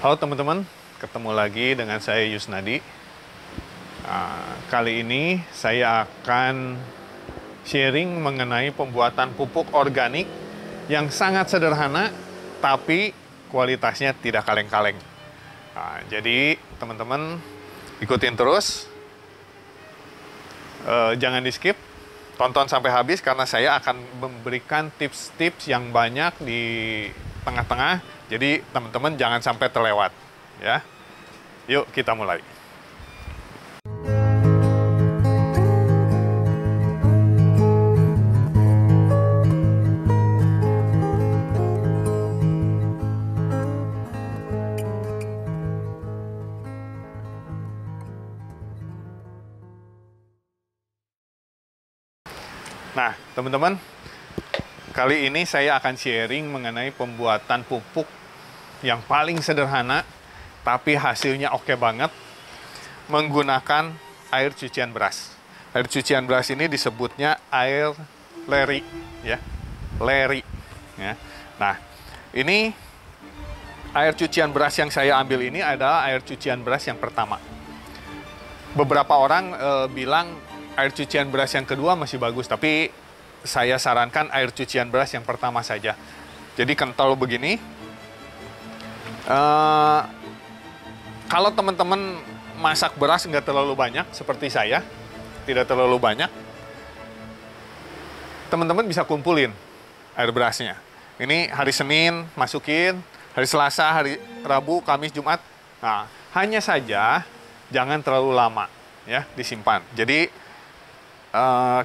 Halo teman-teman, ketemu lagi dengan saya Yusnadi. Kali ini saya akan sharing mengenai pembuatan pupuk organik yang sangat sederhana, tapi kualitasnya tidak kaleng-kaleng. Jadi teman-teman ikutin terus, jangan di skip, tonton sampai habis karena saya akan memberikan tips-tips yang banyak di tengah-tengah. Jadi teman-teman jangan sampai terlewat, ya. Yuk kita mulai. Nah, teman-teman, kali ini saya akan sharing mengenai pembuatan pupuk yang paling sederhana, tapi hasilnya oke banget, menggunakan air cucian beras. Air cucian beras ini disebutnya air leri, ya, leri. Ya. Nah, ini air cucian beras yang saya ambil ini adalah air cucian beras yang pertama. Beberapa orang bilang air cucian beras yang kedua masih bagus, tapi saya sarankan air cucian beras yang pertama saja. Jadi kental begini. Kalau teman-teman masak beras nggak terlalu banyak, seperti saya, tidak terlalu banyak, teman-teman bisa kumpulin air berasnya. Ini hari Senin masukin, hari Selasa, hari Rabu, Kamis, Jumat. Nah, hanya saja jangan terlalu lama, ya, disimpan. Jadi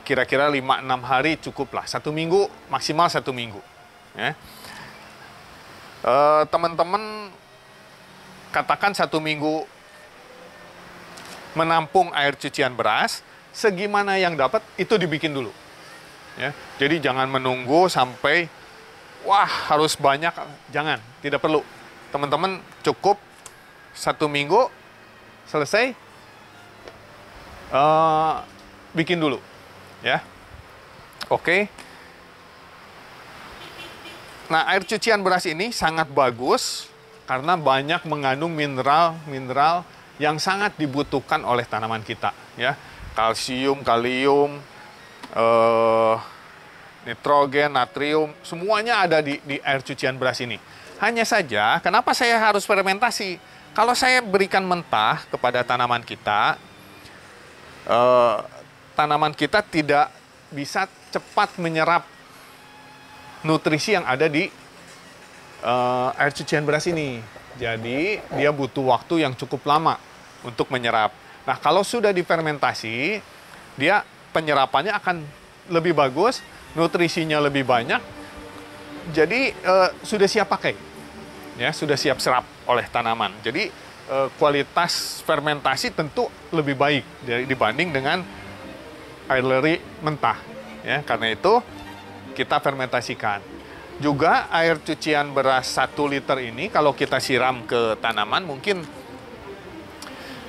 kira-kira 5-6 hari cukup lah. 1 minggu, maksimal 1 minggu. Ya. Teman-teman katakan 1 minggu menampung air cucian beras, segimana yang dapat itu dibikin dulu. Ya. Jadi jangan menunggu sampai, wah harus banyak, jangan, tidak perlu. Teman-teman cukup 1 minggu, selesai, bikin dulu, ya. Oke. Nah, air cucian beras ini sangat bagus karena banyak mengandung mineral-mineral yang sangat dibutuhkan oleh tanaman kita, ya. Kalsium, kalium, nitrogen, natrium, semuanya ada di air cucian beras ini. Hanya saja, kenapa saya harus fermentasi? Kalau saya berikan mentah kepada tanaman kita, tanaman kita tidak bisa cepat menyerap nutrisi yang ada di air cucian beras ini. Jadi dia butuh waktu yang cukup lama untuk menyerap. Nah, kalau sudah difermentasi, dia penyerapannya akan lebih bagus, nutrisinya lebih banyak. Jadi sudah siap pakai, ya, sudah siap serap oleh tanaman. Jadi kualitas fermentasi tentu lebih baik dibanding dengan air leri mentah, ya. Karena itu kita fermentasikan. Juga air cucian beras 1 liter ini kalau kita siram ke tanaman mungkin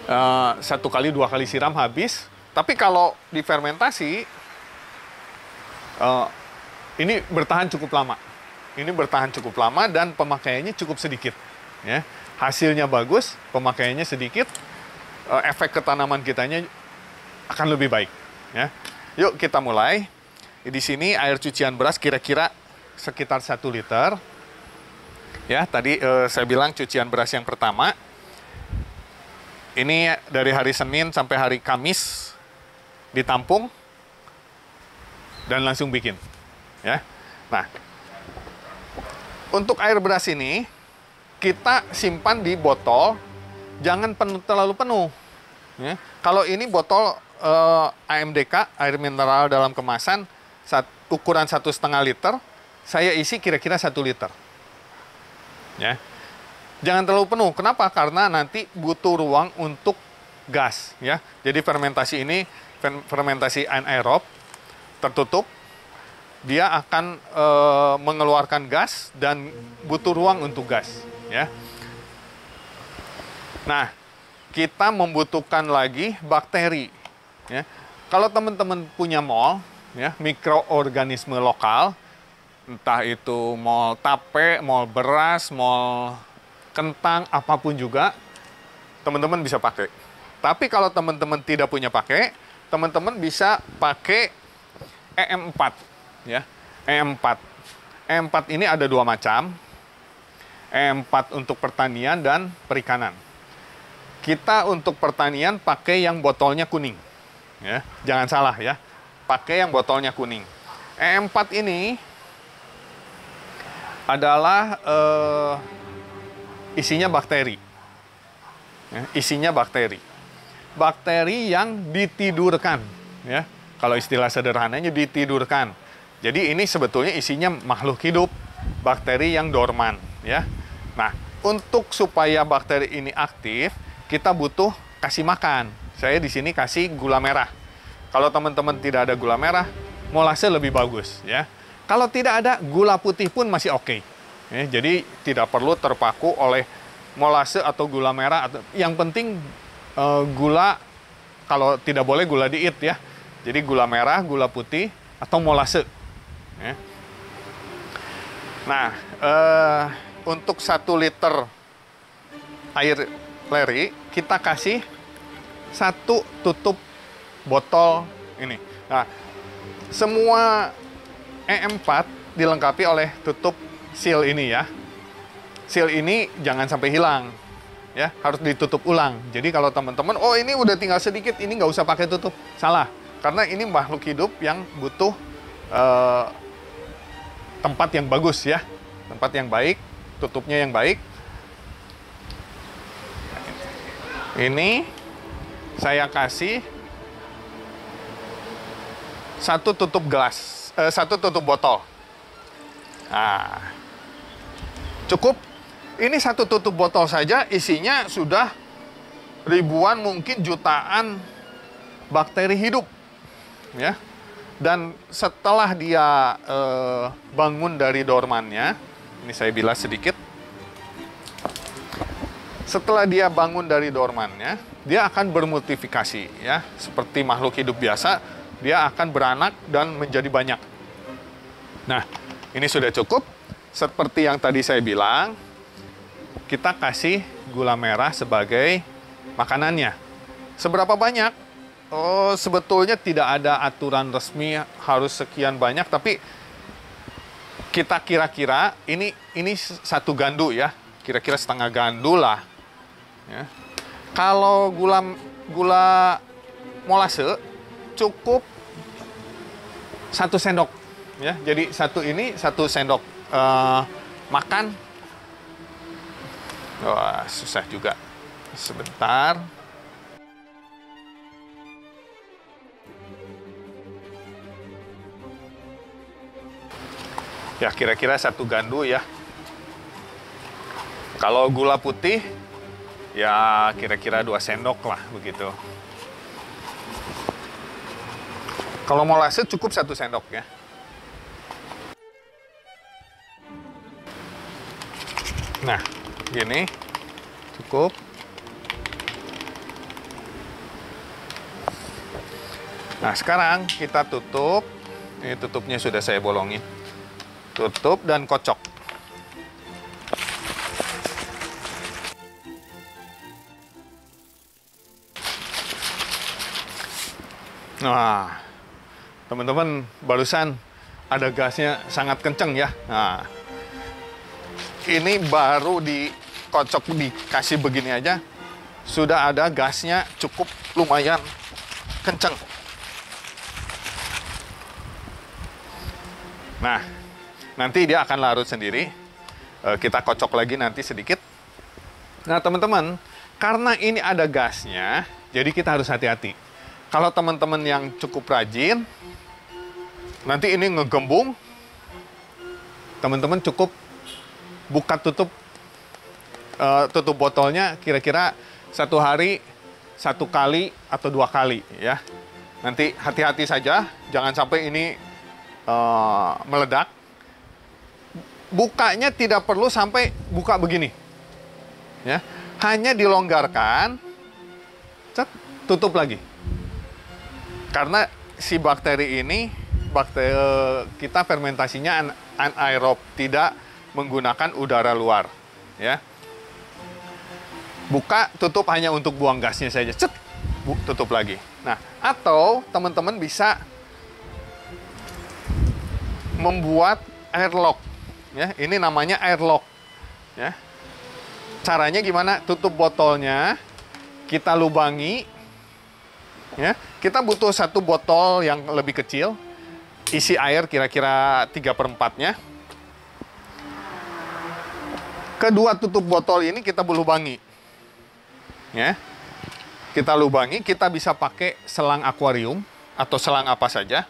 1 kali 2 kali siram habis. Tapi kalau difermentasi ini bertahan cukup lama. Ini bertahan cukup lama dan pemakaiannya cukup sedikit, ya. Hasilnya bagus, pemakaiannya sedikit, efek ke tanaman kitanya akan lebih baik, ya. Yuk kita mulai. Di sini air cucian beras kira-kira sekitar 1 liter. Ya, tadi saya bilang cucian beras yang pertama. Ini dari hari Senin sampai hari Kamis ditampung dan langsung bikin, ya. Nah, untuk air beras ini kita simpan di botol, jangan terlalu penuh. Ya. Kalau ini botol AMDK, air mineral dalam kemasan, ukuran 1,5 liter, saya isi kira-kira 1 liter. Ya. Jangan terlalu penuh. Kenapa? Karena nanti butuh ruang untuk gas. Ya. Jadi fermentasi ini, fermentasi anaerob, tertutup, dia akan mengeluarkan gas dan butuh ruang untuk gas. Ya. Nah, kita membutuhkan lagi bakteri. Ya. Kalau teman-teman punya mol, ya, mikroorganisme lokal, entah itu mol tape, mol beras, mol kentang, apapun juga, teman-teman bisa pakai. Tapi kalau teman-teman tidak punya pakai, teman-teman bisa pakai EM4 ya. EM4. EM4 ini ada dua macam. EM4 untuk pertanian dan perikanan. Kita untuk pertanian pakai yang botolnya kuning. Ya, jangan salah ya. Pakai yang botolnya kuning. EM4 ini adalah isinya bakteri. Ya, isinya bakteri. Bakteri yang ditidurkan, ya. Kalau istilah sederhananya ditidurkan. Jadi ini sebetulnya isinya makhluk hidup, bakteri yang dorman, ya. Nah, untuk supaya bakteri ini aktif, kita butuh kasih makan. Saya di sini kasih gula merah. Kalau teman-teman tidak ada gula merah, molase lebih bagus, ya. Kalau tidak ada, gula putih pun masih oke. Ya, jadi tidak perlu terpaku oleh molase atau gula merah. Yang penting gula, kalau tidak boleh gula diet ya. Jadi gula merah, gula putih, atau molase. Ya. Nah, untuk 1 liter air leri, kita kasih 1 tutup botol ini. Nah, semua EM4 dilengkapi oleh tutup seal ini ya. Seal ini jangan sampai hilang. Ya, harus ditutup ulang. Jadi kalau teman-teman, oh ini udah tinggal sedikit, ini nggak usah pakai tutup. Salah. Karena ini makhluk hidup yang butuh tempat yang bagus ya. Tempat yang baik, tutupnya yang baik. Ini saya kasih 1 tutup gelas, 1 tutup botol. Nah, cukup. Ini 1 tutup botol saja isinya sudah ribuan, mungkin jutaan bakteri hidup, ya. Dan setelah dia bangun dari dormannya, ini saya bilas sedikit. Setelah dia bangun dari dormannya, dia akan bermultifikasi, ya. Seperti makhluk hidup biasa, dia akan beranak dan menjadi banyak. Nah, ini sudah cukup. Seperti yang tadi saya bilang, kita kasih gula merah sebagai makanannya. Seberapa banyak? Oh, sebetulnya tidak ada aturan resmi harus sekian banyak, tapi kita kira-kira ini 1 gandu ya, kira-kira setengah gandu lah. Ya. Kalau gula molase cukup 1 sendok, ya. Jadi 1 sendok makan. Wah, susah juga. Sebentar. Ya, kira-kira 1 gandu ya. Kalau gula putih, ya kira-kira 2 sendok lah, begitu. Kalau molase cukup 1 sendok ya. Nah, gini, cukup. Nah, sekarang kita tutup. Ini tutupnya sudah saya bolongin. Tutup dan kocok. Nah, teman-teman, barusan ada gasnya sangat kenceng ya. Nah, ini baru dikocok, dikasih begini aja, sudah ada gasnya cukup lumayan kenceng. Nah, nanti dia akan larut sendiri. Kita kocok lagi nanti sedikit. Nah, teman-teman, karena ini ada gasnya, jadi kita harus hati-hati. Kalau teman-teman yang cukup rajin, nanti ini ngegembung, teman-teman cukup buka tutup botolnya kira-kira 1 hari 1 kali atau 2 kali ya. Nanti hati-hati saja, jangan sampai ini meledak. Bukanya tidak perlu sampai buka begini, ya. Hanya dilonggarkan, tutup lagi. Karena si bakteri ini, kita fermentasinya anaerob, tidak menggunakan udara luar, ya. Buka, tutup hanya untuk buang gasnya saja. Cet, tutup lagi. Nah, atau teman-teman bisa membuat airlock. Ya, ini namanya airlock. Ya. Caranya gimana? Tutup botolnya, kita lubangi. Ya, kita butuh satu botol yang lebih kecil, isi air kira-kira 3/4-nya. Kedua tutup botol ini kita lubangi. Ya. Kita lubangi, kita bisa pakai selang akuarium atau selang apa saja.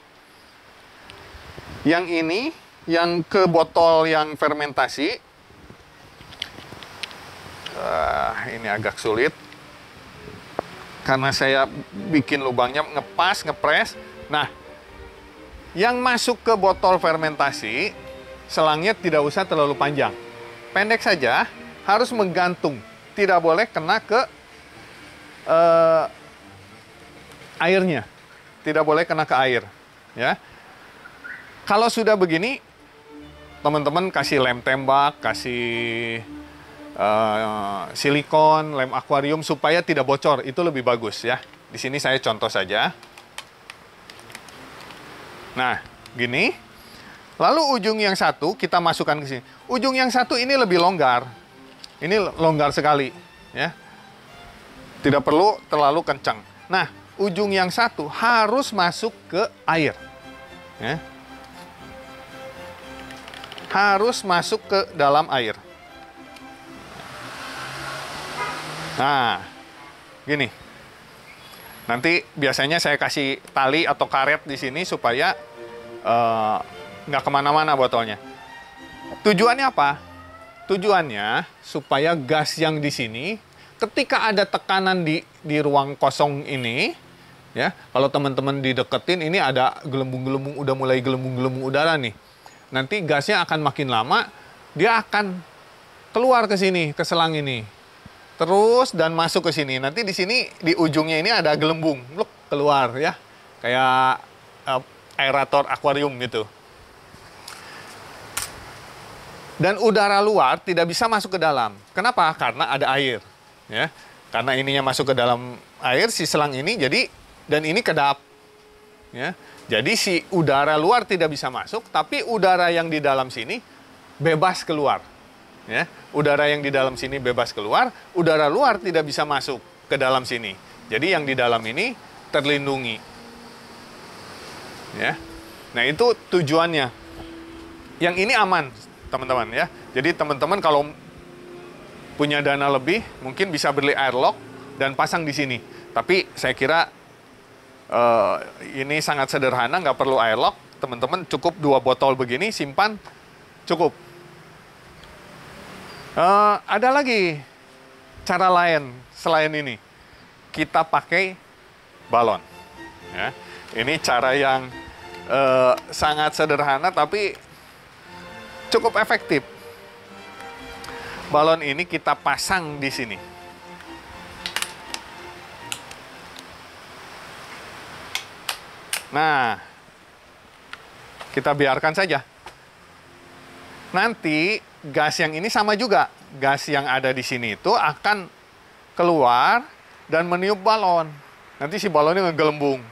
Yang ini, yang ke botol yang fermentasi, ini agak sulit karena saya bikin lubangnya ngepas, ngepres. Nah, yang masuk ke botol fermentasi, selangnya tidak usah terlalu panjang. Pendek saja, harus menggantung. Tidak boleh kena ke airnya. Tidak boleh kena ke air. Ya. Kalau sudah begini, teman-teman kasih lem tembak, kasih silikon, lem akuarium supaya tidak bocor. Itu lebih bagus ya. Di sini saya contoh saja. Nah, gini. Lalu ujung yang satu kita masukkan ke sini. Ujung yang satu ini lebih longgar. Ini longgar sekali, ya. Tidak perlu terlalu kencang. Nah, ujung yang satu harus masuk ke air. Ya. Harus masuk ke dalam air. Nah, gini. Nanti biasanya saya kasih tali atau karet di sini supaya nggak kemana-mana botolnya. Tujuannya apa? Tujuannya supaya gas yang di sini, ketika ada tekanan di ruang kosong ini, ya, kalau teman-teman dideketin, ini ada gelembung-gelembung, udah mulai gelembung-gelembung udara nih. Nanti gasnya akan makin lama, dia akan keluar ke sini, ke selang ini. Terus dan masuk ke sini. Nanti di sini, di ujungnya ini ada gelembung, look, keluar ya. Kayak aerator akuarium gitu. Dan udara luar tidak bisa masuk ke dalam. Kenapa? Karena ada air. Ya. Karena ininya masuk ke dalam air, si selang ini, jadi, dan ini kedap. Ya. Jadi si udara luar tidak bisa masuk, tapi udara yang di dalam sini bebas keluar. Ya. Udara yang di dalam sini bebas keluar, udara luar tidak bisa masuk ke dalam sini. Jadi yang di dalam ini terlindungi. Ya. Nah, itu tujuannya. Yang ini aman, teman-teman ya. Jadi teman-teman kalau punya dana lebih, mungkin bisa beli airlock dan pasang di sini. Tapi saya kira ini sangat sederhana, nggak perlu airlock. Teman-teman cukup 2 botol begini, simpan, cukup. Ada lagi cara lain selain ini. Kita pakai balon. Ya. Ini cara yang sangat sederhana tapi cukup efektif. Balon ini kita pasang di sini. Nah, kita biarkan saja. Nanti gas yang ini sama juga. Gas yang ada di sini itu akan keluar dan meniup balon. Nanti si balonnya ngegelembung.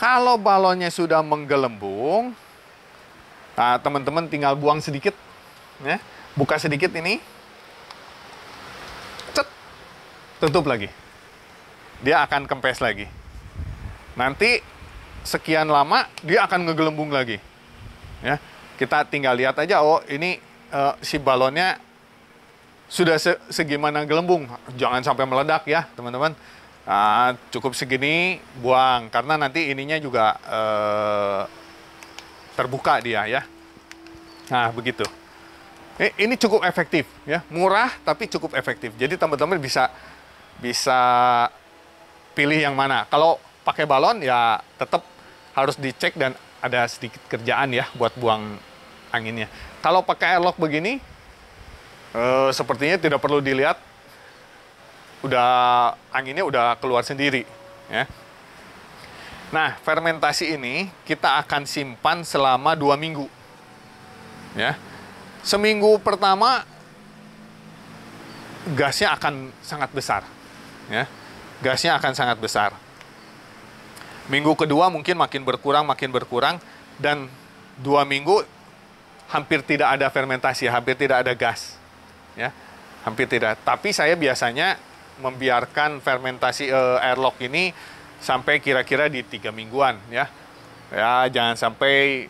Kalau balonnya sudah menggelembung, nah, teman-teman tinggal buang sedikit. Ya. Buka sedikit ini. Cet. Tutup lagi. Dia akan kempes lagi. Nanti sekian lama dia akan ngegelembung lagi. Ya. Kita tinggal lihat aja, oh ini si balonnya sudah segimana gelembung. Jangan sampai meledak ya, teman-teman. Nah, cukup segini, buang. Karena nanti ininya juga terbuka dia ya. Nah, begitu. Ini cukup efektif ya, murah tapi cukup efektif. Jadi teman-teman bisa pilih yang mana. Kalau pakai balon ya tetap harus dicek dan ada sedikit kerjaan ya buat buang anginnya. Kalau pakai airlock begini, sepertinya tidak perlu dilihat, udah anginnya udah keluar sendiri. Ya. Nah, fermentasi ini kita akan simpan selama 2 minggu. Ya. Seminggu pertama gasnya akan sangat besar, ya. Gasnya akan sangat besar. Minggu kedua mungkin makin berkurang, dan 2 minggu hampir tidak ada fermentasi, hampir tidak ada gas, ya, hampir tidak. Tapi saya biasanya membiarkan fermentasi airlock ini sampai kira-kira di 3 mingguan, ya. Ya, jangan sampai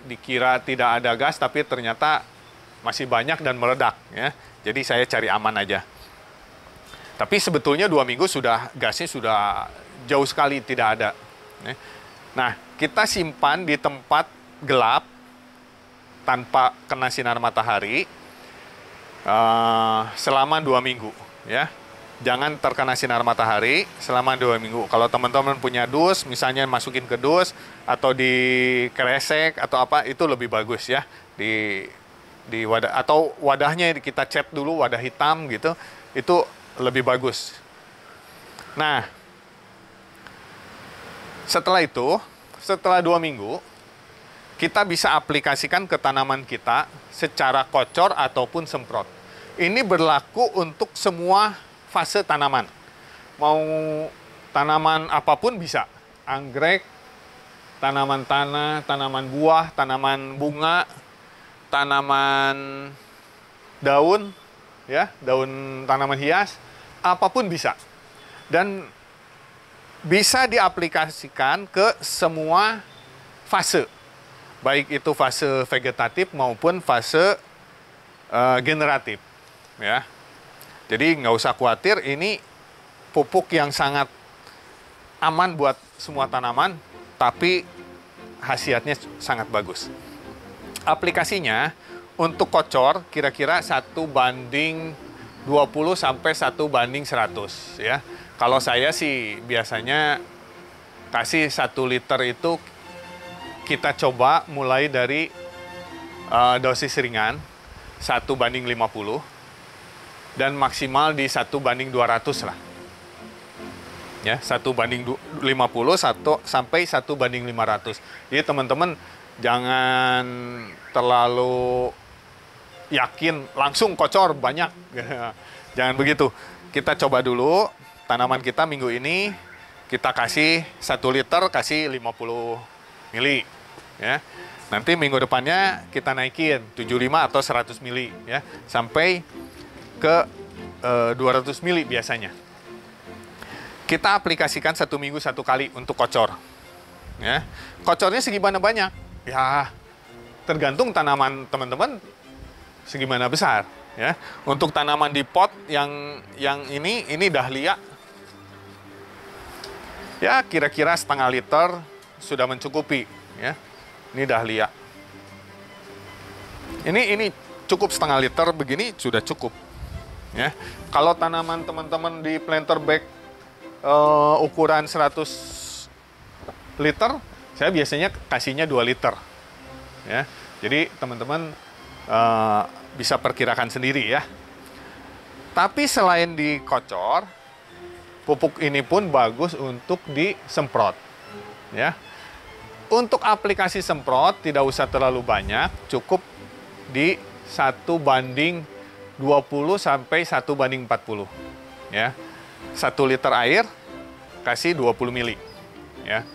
dikira tidak ada gas, tapi ternyata masih banyak dan meledak, ya. Jadi saya cari aman aja. Tapi sebetulnya 2 minggu gasnya sudah jauh sekali tidak ada. Nah, kita simpan di tempat gelap tanpa kena sinar matahari selama 2 minggu, ya. Jangan terkena sinar matahari selama 2 minggu. Kalau teman-teman punya dus, misalnya masukin ke dus atau di kresek atau apa, itu lebih bagus, ya. Di wadah, atau wadahnya kita cat dulu, wadah hitam gitu, itu lebih bagus. Nah, setelah itu, setelah 2 minggu, kita bisa aplikasikan ke tanaman kita secara kocor ataupun semprot. Ini berlaku untuk semua fase tanaman. Mau tanaman apapun bisa. Anggrek, tanaman tanah, tanaman buah, tanaman bunga, tanaman daun, ya, daun tanaman hias, apapun bisa. Dan bisa diaplikasikan ke semua fase. Baik itu fase vegetatif maupun fase generatif, ya. Jadi nggak usah khawatir, ini pupuk yang sangat aman buat semua tanaman, tapi khasiatnya sangat bagus. Aplikasinya untuk kocor kira-kira 1:20 sampai 1:100, ya. Kalau saya sih biasanya kasih 1 liter itu kita coba mulai dari dosis ringan 1:50 dan maksimal di 1:200 lah. Ya, 1:50 sampai 1:500. Jadi teman-teman jangan terlalu yakin langsung kocor banyak. Jangan begitu. Kita coba dulu tanaman kita minggu ini, kita kasih 1 liter, kasih 50 mili, ya. Nanti minggu depannya kita naikin 75 atau 100 mili, ya, sampai ke 200 mili biasanya. Kita aplikasikan 1 minggu 1 kali untuk kocor, ya. Kocornya segimana banyak? Ya, tergantung tanaman teman-teman segimana besar, ya. Untuk tanaman di pot yang ini dahlia, ya kira-kira setengah liter sudah mencukupi, ya. Ini dahlia. Ini cukup setengah liter begini sudah cukup, ya. Kalau tanaman teman-teman di planter bag ukuran 100 liter, saya biasanya kasihnya 2 liter, ya. Jadi teman-teman bisa perkirakan sendiri, ya. Tapi selain dikocor, pupuk ini pun bagus untuk disemprot, ya. Untuk aplikasi semprot tidak usah terlalu banyak, cukup di 1:20 sampai 1:40, ya. 1 liter air kasih 20 mili, ya.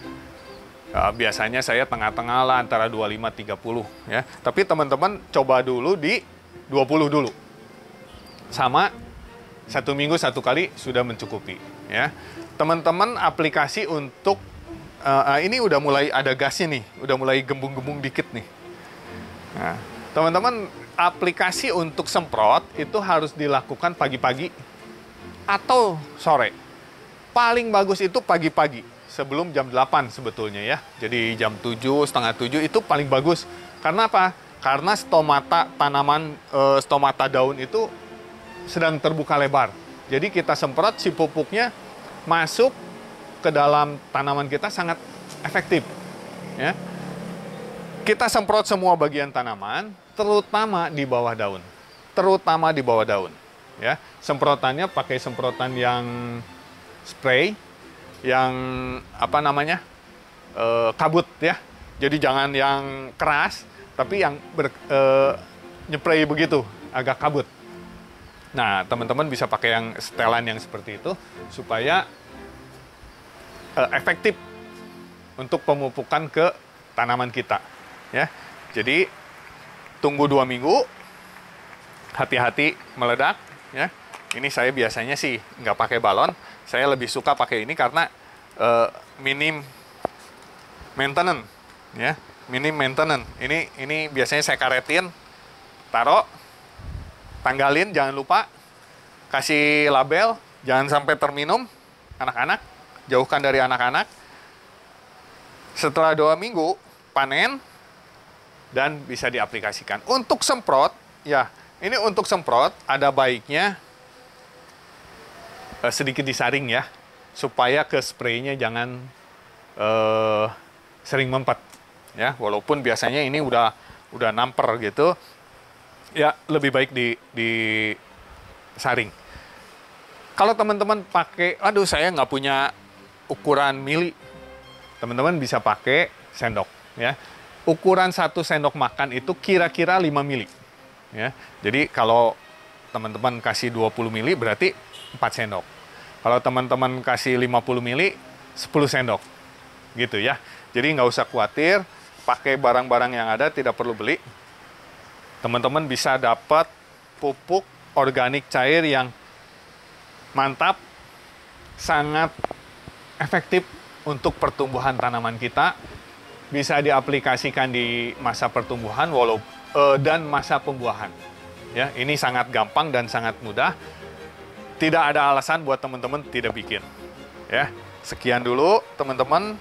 Biasanya saya tengah-tengah lah antara 25-30, ya. Tapi teman-teman coba dulu di 20 dulu. Sama 1 minggu 1 kali sudah mencukupi, ya. Teman-teman aplikasi untuk ini udah mulai ada gasnya nih, udah mulai gembung-gembung dikit nih. Nah, teman-teman aplikasi untuk semprot itu harus dilakukan pagi-pagi atau sore. Paling bagus itu pagi-pagi, sebelum jam 8 sebetulnya, ya. Jadi jam 7, setengah 7 itu paling bagus. Karena apa? Karena stomata tanaman, stomata daun itu sedang terbuka lebar. Jadi kita semprot, si pupuknya masuk ke dalam tanaman kita sangat efektif, ya. Kita semprot semua bagian tanaman, terutama di bawah daun. Terutama di bawah daun, ya. Semprotannya pakai semprotan yang spray, yang apa namanya? Kabut, ya. Jadi jangan yang keras, tapi yang nyepray begitu, agak kabut. Nah, teman-teman bisa pakai yang setelan yang seperti itu supaya efektif untuk pemupukan ke tanaman kita, ya. Jadi tunggu 2 minggu, hati-hati meledak, ya. Ini saya biasanya sih nggak pakai balon, saya lebih suka pakai ini karena minim maintenance, ya. Minim maintenance. Ini biasanya saya karetin, taruh, tanggalin, jangan lupa kasih label, jangan sampai terminum, anak-anak, jauhkan dari anak-anak. Setelah 2 minggu, panen, dan bisa diaplikasikan. Untuk semprot, ya, ini untuk semprot, ada baiknya sedikit disaring ya, supaya ke spraynya jangan sering mempet. Ya, walaupun biasanya ini udah namper gitu, ya lebih baik disaring. Kalau teman-teman pakai, aduh saya nggak punya ukuran mili, teman-teman bisa pakai sendok, ya. Ukuran 1 sendok makan itu kira-kira 5 mili. Ya. Jadi kalau teman-teman kasih 20 mili berarti 4 sendok. Kalau teman-teman kasih 50 mili, 10 sendok. Gitu ya. Jadi nggak usah khawatir, pakai barang-barang yang ada, tidak perlu beli. Teman-teman bisa dapat pupuk organik cair yang mantap, sangat efektif untuk pertumbuhan tanaman kita, bisa diaplikasikan di masa pertumbuhan dan masa pembuahan. Ya, ini sangat gampang dan sangat mudah. Tidak ada alasan buat teman-teman tidak bikin. Ya, sekian dulu teman-teman.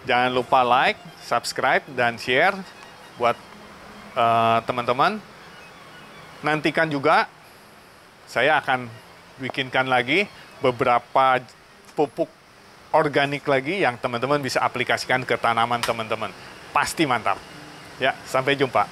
Jangan lupa like, subscribe, dan share buat teman-teman. Nantikan juga saya akan bikinkan lagi beberapa pupuk organik lagi yang teman-teman bisa aplikasikan ke tanaman teman-teman. Pasti mantap. Ya, sampai jumpa.